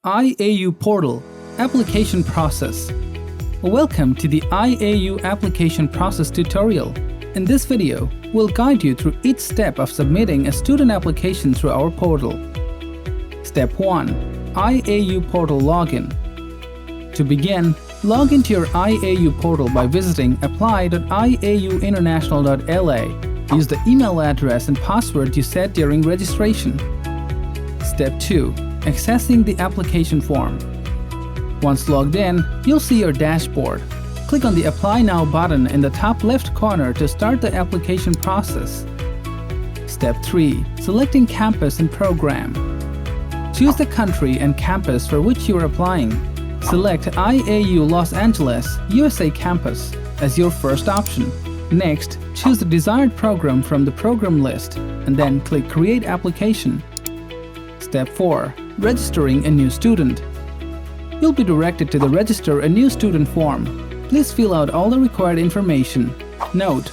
IAU Portal Application Process. Welcome to the IAU Application Process tutorial. In this video, we'll guide you through each step of submitting a student application through our portal. Step 1. IAU Portal Login. To begin, log into your IAU portal by visiting apply.iauinternational.la. Use the email address and password you set during registration. Step 2. Accessing the application form. Once logged in, you'll see your dashboard. Click on the Apply Now button in the top left corner to start the application process. Step 3. Selecting campus and program. Choose the country and campus for which you are applying. Select IAU Los Angeles, USA campus as your first option. Next, choose the desired program from the program list and then click Create Application. Step 4. Registering a new student. You'll be directed to the Register a New Student form. Please fill out all the required information. Note: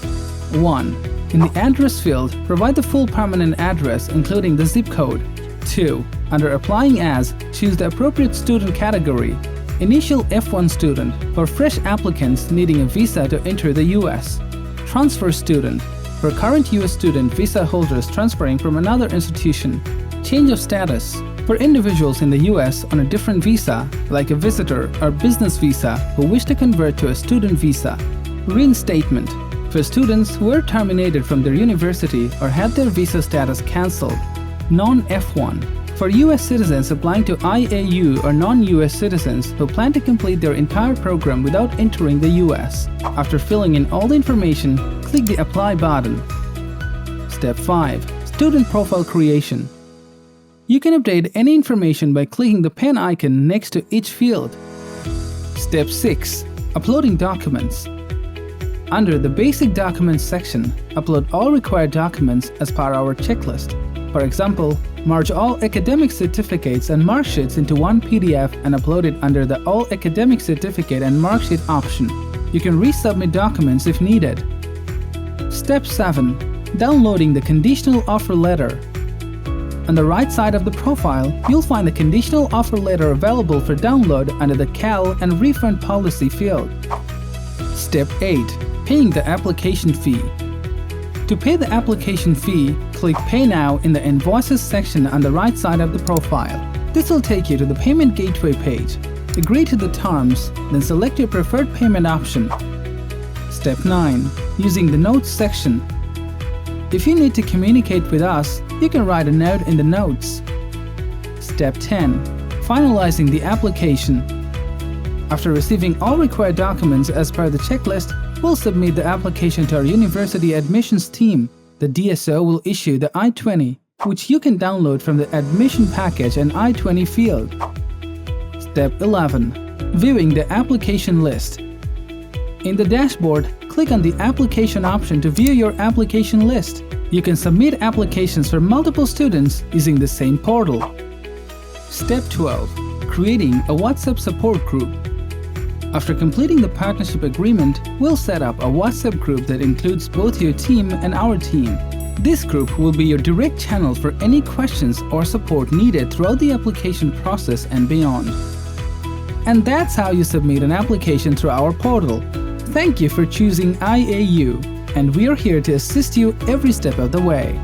1. In the address field, provide the full permanent address including the zip code. 2. Under Applying As, choose the appropriate student category. Initial F1 student for fresh applicants needing a visa to enter the US. Transfer student for current US student visa holders transferring from another institution. Change of status for individuals in the US on a different visa, like a visitor or business visa who wish to convert to a student visa. Reinstatement for students who were terminated from their university or had their visa status cancelled. Non-F1 for US citizens applying to IAU or non-US citizens who plan to complete their entire program without entering the US. After filling in all the information, click the Apply button. Step 5. Student Profile Creation. You can update any information by clicking the pen icon next to each field. Step 6. Uploading documents. Under the Basic Documents section, upload all required documents as per our checklist. For example, merge all academic certificates and mark sheets into one PDF and upload it under the All Academic Certificate and Mark Sheet option. You can resubmit documents if needed. Step 7. Downloading the Conditional Offer Letter. On the right side of the profile, you'll find the conditional offer letter available for download under the CAL and Refund Policy field. Step 8. Paying the application fee. To pay the application fee, click Pay Now in the Invoices section on the right side of the profile. This will take you to the Payment Gateway page. Agree to the terms, then select your preferred payment option. Step 9. Using the Notes section. If you need to communicate with us, you can write a note in the notes. Step 10. Finalizing the application. After receiving all required documents as per the checklist, we'll submit the application to our university admissions team. The DSO will issue the I-20, which you can download from the admission package and I-20 field. Step 11. Viewing the application list. In the dashboard, click on the Application option to view your application list. You can submit applications for multiple students using the same portal. Step 12. Creating a WhatsApp support group. After completing the partnership agreement, we'll set up a WhatsApp group that includes both your team and our team. This group will be your direct channel for any questions or support needed throughout the application process and beyond. And that's how you submit an application through our portal. Thank you for choosing IAU, and we are here to assist you every step of the way.